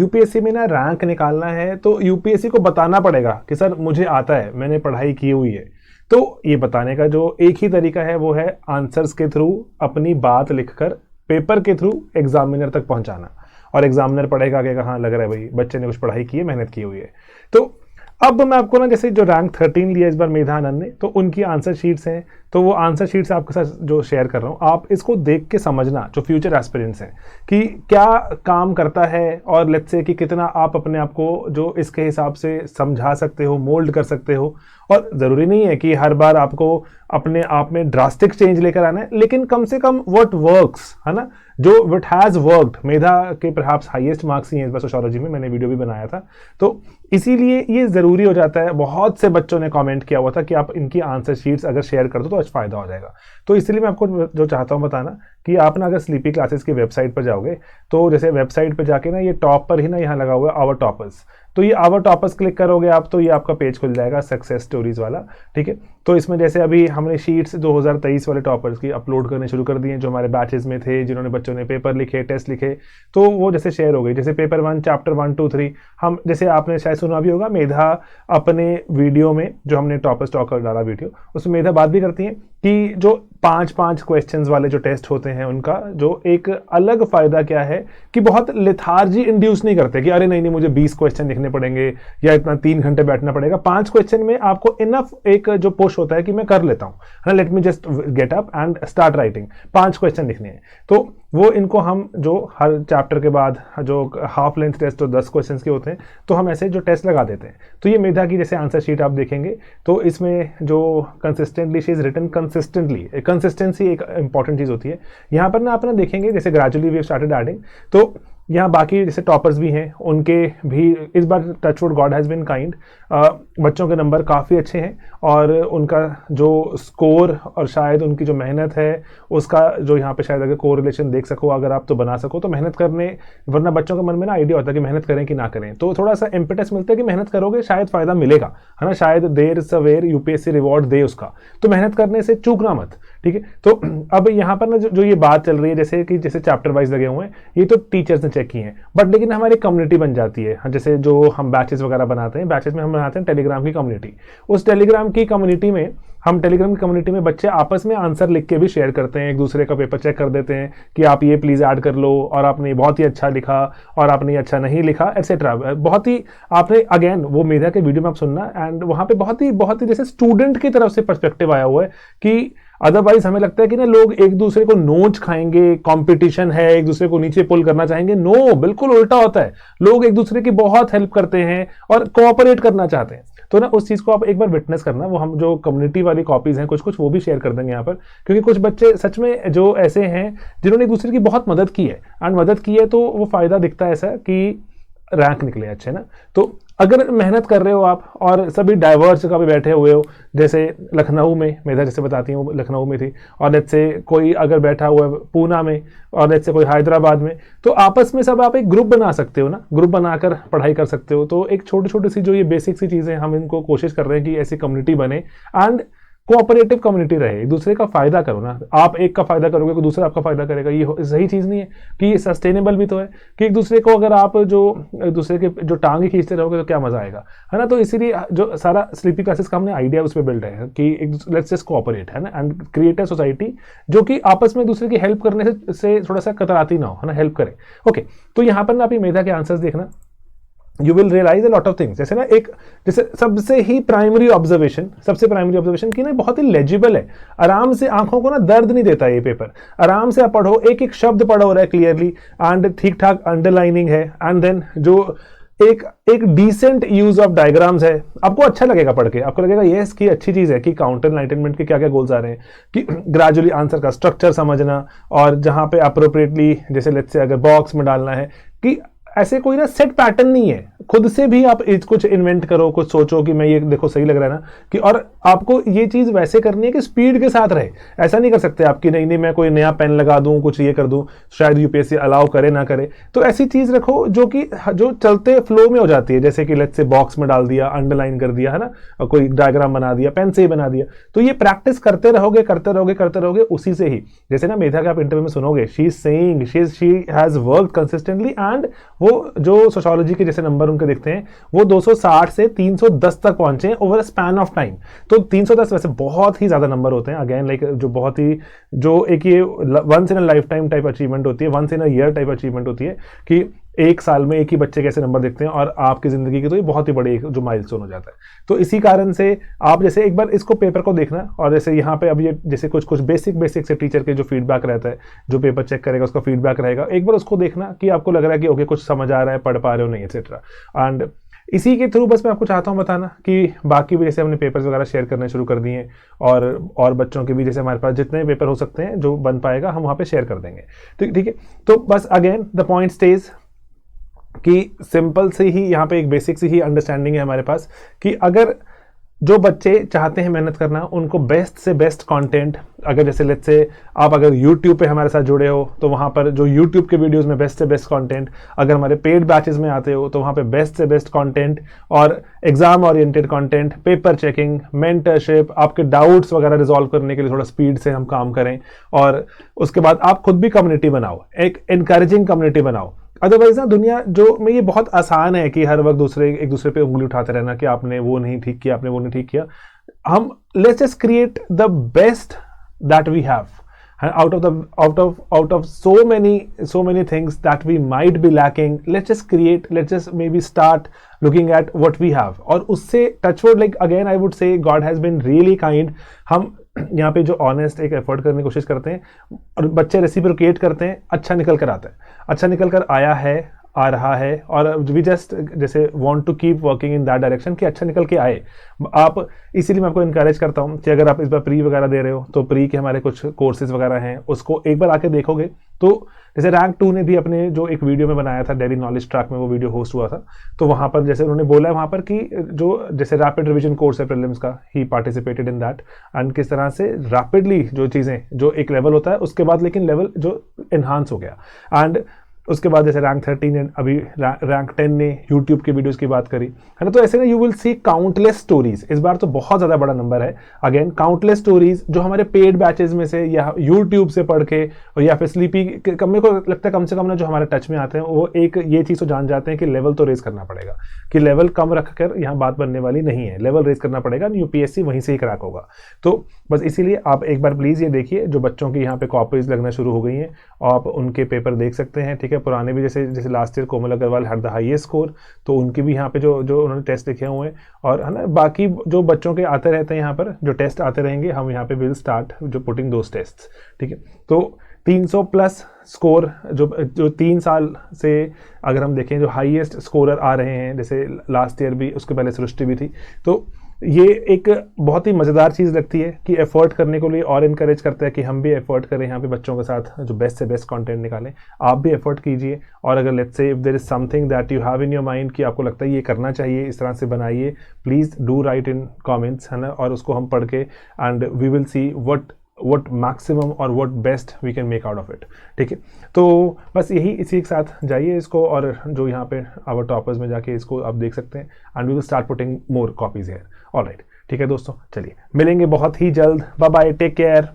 UPSC में ना rank निकालना है तो यूपीएससी को बताना पड़ेगा कि सर मुझे आता है, मैंने पढ़ाई की हुई है। तो ये बताने का जो एक ही तरीका है वो है आंसर्स के थ्रू अपनी बात लिखकर पेपर के थ्रू एग्जामिनर तक पहुंचाना, और एग्जामिनर पढ़ेगा कि हाँ लग रहा है भाई बच्चे ने कुछ पढ़ाई की है, मेहनत की हुई है। तो अब मैं आपको ना जैसे जो रैंक 13 लिया इस बार मेधा आनंद ने, तो उनकी आंसर शीट्स हैं, तो वो आंसर शीट्स आपके साथ जो शेयर कर रहा हूँ, आप इसको देख के समझना जो फ्यूचर एस्पिरेंट्स हैं कि क्या काम करता है, और लेट्स से कि कितना आप अपने आप को जो इसके हिसाब से समझा सकते हो, मोल्ड कर सकते हो। और ज़रूरी नहीं है कि हर बार आपको अपने आप में ड्रास्टिक चेंज लेकर आना है, लेकिन कम से कम व्हाट वर्क्स, है ना, जो व्हाट हैज़ वर्कड। मेधा के परहैप्स हाईएस्ट मार्क्स ही हैं इस बार सोशियोलॉजी में, मैंने वीडियो भी बनाया था। तो इसीलिए ये ज़रूरी हो जाता है। बहुत से बच्चों ने कमेंट किया हुआ था कि आप इनकी आंसर शीट्स अगर शेयर कर दो तो अच्छा फ़ायदा हो जाएगा। तो इसलिए मैं आपको जो चाहता हूँ बताना कि आप ना अगर स्लीपी क्लासेस की वेबसाइट पर जाओगे, तो जैसे वेबसाइट पर जाके ना ये टॉप पर ही ना यहाँ लगा हुआ है आवर टॉपर्स, तो ये आवर टॉपर्स क्लिक करोगे आप तो ये आपका पेज खुल जाएगा सक्सेस स्टोरीज वाला। ठीक है, तो इसमें जैसे अभी हमने शीट्स 2023 वाले टॉपर्स की अपलोड करने शुरू कर दिए, जो हमारे बैचेस में थे, जिन्होंने बच्चों ने पेपर लिखे, टेस्ट लिखे, तो वो जैसे शेयर हो गई। जैसे पेपर 1 चैप्टर 1 2 3 हम, जैसे आपने शायद सुना भी होगा, मेधा अपने वीडियो में जो हमने टॉपर्स टॉकर डाला वीडियो, उसमें मेधा बात भी करती हैं कि जो 5-5 क्वेश्चंस वाले जो टेस्ट होते हैं उनका जो एक अलग फायदा क्या है कि बहुत लेथार्जी इंड्यूस नहीं करते कि अरे नहीं नहीं मुझे 20 क्वेश्चन लिखने पड़ेंगे या इतना 3 घंटे बैठना पड़ेगा। 5 क्वेश्चन में आपको इनफ एक जो पुश होता है कि मैं कर लेता हूँ, है ना, let me just get up and start writing. 5 question लिखने हैं, तो वो इनको हम जो हर चैप्टर के बाद जो हाफ लेंथ टेस्ट तो 10 क्वेश्चन के होते हैं, तो हम ऐसे जो टेस्ट लगा देते हैं। तो ये मेधा की जैसे आंसर शीट आप देखेंगे तो इसमें जो consistently she is written consistently, consistency एक इंपॉर्टेंट चीज़ होती है। यहाँ पर ना आप ना देखेंगे जैसे ग्रेजुअली वी स्टार्टेड एडिंग, तो यहाँ बाकी जैसे टॉपर्स भी हैं उनके भी इस बार touchwood God has been kind, बच्चों के नंबर काफ़ी अच्छे हैं और उनका जो स्कोर और शायद उनकी जो मेहनत है उसका जो यहाँ पे शायद अगर कोरिलेशन देख सको अगर आप तो बना सको तो मेहनत करने, वरना बच्चों के मन में ना आइडिया होता है कि मेहनत करें कि ना करें, तो थोड़ा सा इम्पेटस मिलता है कि मेहनत करोगे शायद फ़ायदा मिलेगा, है ना, शायद देर सवेर यूपीएससी रिवॉर्ड दे उसका, तो मेहनत करने से चूकना मत। ठीक है, तो अब यहाँ पर ना जो ये बात चल रही है जैसे कि जैसे चैप्टर वाइज लगे हुए हैं, ये तो टीचर्स ने चेक की हैं, बट लेकिन हमारी कम्युनिटी बन जाती है। जैसे जो हम बैचेस वगैरह बनाते हैं, बैचेस में हम बनाते हैं टेलीग्राम की कम्युनिटी, उस टेलीग्राम की कम्युनिटी में हम टेलीग्राम की कम्युनिटी में बच्चे आपस में आंसर लिख के भी शेयर करते हैं, एक दूसरे का पेपर चेक कर देते हैं कि आप ये प्लीज़ ऐड कर लो, और आपने बहुत ही अच्छा लिखा और आपने ये अच्छा नहीं लिखा एटसेट्रा। बहुत ही आपने अगेन वो मेधा के वीडियो में आप सुनना, एंड वहाँ पे बहुत ही जैसे स्टूडेंट की तरफ से पर्सपेक्टिव आया हुआ है कि अदरवाइज हमें लगता है कि ना लोग एक दूसरे को नोच खाएंगे, कंपटीशन है, एक दूसरे को नीचे पुल करना चाहेंगे। नो, बिल्कुल उल्टा होता है, लोग एक दूसरे की बहुत हेल्प करते हैं और कोऑपरेट करना चाहते हैं। तो ना उस चीज़ को आप एक बार विटनेस करना, वो हम जो कम्युनिटी वाली कॉपीज हैं कुछ वो भी शेयर कर देंगे यहाँ पर, क्योंकि कुछ बच्चे सच में जो ऐसे हैं जिन्होंने एक दूसरे की बहुत मदद की है, एंड मदद की है तो वो फायदा दिखता है ऐसा कि रैंक निकले अच्छे ना। तो अगर मेहनत कर रहे हो आप और सभी डाइवर्स का भी बैठे हुए हो, जैसे लखनऊ में मेधा जैसे बताती हूँ लखनऊ में थी, और लेट्स से कोई अगर बैठा हुआ है पूना में, और लेट्स से कोई हैदराबाद में, तो आपस में सब आप एक ग्रुप बना सकते हो ना, ग्रुप बनाकर पढ़ाई कर सकते हो। तो एक छोटी छोटी सी जो ये बेसिक सी चीज़ें हम इनको कोशिश कर रहे हैं कि ऐसी कम्युनिटी बने एंड कोऑपरेटिव कम्युनिटी रहे, एक दूसरे का फायदा करो ना। आप एक का फायदा करोगे तो दूसरा आपका फायदा करेगा, ये सही चीज़ नहीं है कि ये सस्टेनेबल भी तो है कि एक दूसरे को अगर आप जो एक दूसरे के जो टांग ही खींचते रहोगे तो क्या मजा आएगा, है ना। तो इसीलिए जो सारा स्लीपी क्लासेस का हमने आइडिया उस पर बिल्ड है कि लेट्स जस्ट कोऑपरेट, है ना, एंड क्रिएट अ सोसाइटी जो कि आपस में दूसरे की हेल्प करने से थोड़ा सा कतराती ना हो, है ना, हेल्प करे। ओके, तो यहाँ पर ना आप मेधा के आंसर्स देखना, you will realise a lot of things. जैसे ना एक जैसे सबसे प्राइमरी ऑब्जर्वेशन की ना बहुत ही लेजिबल है, आराम से आंखों को ना दर्द नहीं देता ये पेपर, आराम से आप पढ़ो, एक एक शब्द पढ़ा हो रहा है क्लियरली एंड ठीक ठाक अंडरलाइनिंग है, एंड देन जो एक डिसेंट यूज ऑफ डायग्राम्स है, आपको अच्छा लगेगा पढ़ के, आपको लगेगा यस कि अच्छी चीज है कि काउंटर एनलाइटनमेंट के क्या क्या गोल्स आ रहे हैं, कि ग्रेजुअली आंसर का स्ट्रक्चर समझना, और जहां पे अप्रोप्रिएटली जैसे लेट्स से अगर बॉक्स में डालना है कि ऐसे कोई ना सेट पैटर्न नहीं है, खुद से भी आप कुछ इन्वेंट करो, कुछ सोचो कि मैं ये देखो सही लग रहा है ना, कि और आपको ये चीज वैसे करनी है कि स्पीड के साथ रहे। ऐसा नहीं कर सकते आप कि नहीं मैं कोई नया पेन लगा दूं, कुछ ये कर दूं, शायद यूपीएससी अलाउ करे ना करे। तो ऐसी चीज रखो जो चलते फ्लो में हो जाती है, जैसे कि लेट्स से बॉक्स में डाल दिया, अंडरलाइन कर दिया है ना, और कोई डायग्राम बना दिया, पेन से ही बना दिया। तो ये प्रैक्टिस करते रहोगे करते रहोगे करते रहोगे, उसी से ही। जैसे ना मेधा का आप इंटरव्यू में सुनोगे, she is saying she has worked consistently, and वो जो सोशियोलॉजी के जैसे नंबर उनके दिखते हैं वो 260 से 310 तक पहुंचे over a span of time. तो 310 वैसे बहुत ही ज्यादा नंबर होते हैं, अगेन लाइक जो बहुत ही जो एक ये once in a lifetime type achievement होती है, once in a year type achievement होती है कि एक साल में एक ही बच्चे कैसे नंबर दिखते हैं, और आपकी जिंदगी की तो ये बहुत ही बड़ी जो माइलस्टोन हो जाता है। तो इसी कारण से आप जैसे एक बार इसको पेपर को देखना, और जैसे यहाँ पे अब ये जैसे कुछ बेसिक से टीचर के जो फीडबैक रहता है, जो पेपर चेक करेगा उसका फीडबैक रहेगा, एक बार उसको देखना कि आपको लग रहा है कि ओके कुछ समझ आ रहा है, पढ़ पा रहे हो नहीं, एक्सेट्रा। एंड इसी के थ्रू बस मैं आपको चाहता हूँ बताना कि बाकी भी जैसे हमने पेपर्स वगैरह शेयर करने शुरू कर दिए हैं, और बच्चों के भी जैसे हमारे पास जितने पेपर हो सकते हैं जो बन पाएगा हम वहाँ पे शेयर कर देंगे। तो ठीक है, तो बस अगेन द पॉइंट स्टेज कि सिंपल से ही यहाँ पे एक बेसिक सी ही अंडरस्टैंडिंग है हमारे पास कि अगर जो बच्चे चाहते हैं मेहनत करना, उनको बेस्ट से बेस्ट कंटेंट, अगर जैसे लेट्स से आप अगर YouTube पे हमारे साथ जुड़े हो तो वहाँ पर जो YouTube के वीडियोस में बेस्ट से बेस्ट कंटेंट, अगर हमारे पेड बैचेस में आते हो तो वहाँ पे बेस्ट से बेस्ट कंटेंट और exam oriented content, paper checking, mentorship, आपके डाउट्स वगैरह रिजॉल्व करने के लिए थोड़ा स्पीड से हम काम करें, और उसके बाद आप खुद भी कम्युनिटी बनाओ, एक इनकरेजिंग कम्युनिटी बनाओ। अदरवाइज ना दुनिया जो में ये बहुत आसान है कि हर वक्त एक दूसरे पे उंगली उठाते रहना कि आपने वो नहीं ठीक किया, आपने वो नहीं ठीक किया। हम let's just create the best that we have out of so many things that we might be lacking. Let's just maybe start looking at what we have, और उससे touchwood, like again I would say God has been really kind. हम यहाँ पे जो honest एक effort करने की कोशिश करते हैं और बच्चे रेसिप्रोकेट करते हैं, अच्छा निकल कर आता है, अच्छा निकल कर आया है, आ रहा है, और वी जस्ट जैसे want to keep working in that direction कि अच्छा निकल के आए आप। इसीलिए मैं आपको इनकरेज करता हूँ कि अगर आप इस बार प्री वगैरह दे रहे हो तो प्री के हमारे कुछ कोर्सेज वगैरह हैं, उसको एक बार आके देखोगे तो जैसे रैंक 2 ने भी अपने जो एक वीडियो में बनाया था, डेली नॉलेज ट्रैक में वो वीडियो होस्ट हुआ था, तो वहाँ पर जैसे उन्होंने बोला है वहाँ पर कि जो जैसे रैपिड रिवीजन कोर्स है प्रीलिम्स का, ही पार्टिसिपेटेड इन दैट, एंड किस तरह से रैपिडली जो चीज़ें जो एक लेवल होता है उसके बाद लेकिन लेवल जो इन्हांस हो गया, एंड उसके बाद जैसे रैंक 13 ने अभी रैंक 10 ने यूट्यूब के वीडियोस की बात करी है ना। तो ऐसे ना you will see countless stories, इस बार तो बहुत ज़्यादा बड़ा नंबर है, अगेन काउंटलेस स्टोरीज जो हमारे पेड बैचेज में से या यूट्यूब से पढ़ के, और या फिर स्लीपी, मेरे को लगता है कम से कम ना जो हमारे टच में आते हैं वो एक ये चीज़ तो जान जाते हैं कि लेवल तो रेज करना पड़ेगा, कि लेवल कम रख कर यहाँ बात बनने वाली नहीं है, लेवल रेज करना पड़ेगा, यूपीएससी वहीं से ही क्रैक होगा। तो बस इसीलिए आप एक बार प्लीज़ ये देखिए, जो बच्चों की यहाँ पे कॉपीज लगना शुरू हो गई हैं, आप उनके पेपर देख सकते हैं, ठीक है। पुराने भी जैसे last year Komal Agarwal had the highest score, तो उनकी भी यहाँ पे जो उन्होंने टेस्ट लिखे हुए हैं, और है ना बाकी जो बच्चों के आते रहते हैं यहाँ पर जो टेस्ट आते रहेंगे, हम यहाँ पे विल स्टार्ट जो पुटिंग दोस टेस्ट, ठीक है। तो 300 प्लस स्कोर जो 3 साल से अगर हम देखें जो हाईएस्ट स्कोरर आ रहे हैं, जैसे लास्ट ईयर भी, उसके पहले सृष्टि भी थी, तो ये एक बहुत ही मज़ेदार चीज़ लगती है कि एफर्ट करने को लिए और इनकरेज करता है कि हम भी एफर्ट करें यहाँ पे बच्चों के साथ, जो बेस्ट से बेस्ट कंटेंट निकालें। आप भी एफर्ट कीजिए, और अगर let's say if there is something that you have in your mind कि आपको लगता है ये करना चाहिए, इस तरह से बनाइए, please do write in comments, है ना, और उसको हम पढ़ के and we will see what maximum और what best we can make out of it, ठीक है। तो बस यही, इसी के साथ जाइए इसको, और जो यहाँ पे आवर टॉपर्स में जाके इसको आप देख सकते हैं, and we will start putting more copies here. Alright, ठीक है दोस्तों, चलिए मिलेंगे बहुत ही जल्द। Bye bye, take care.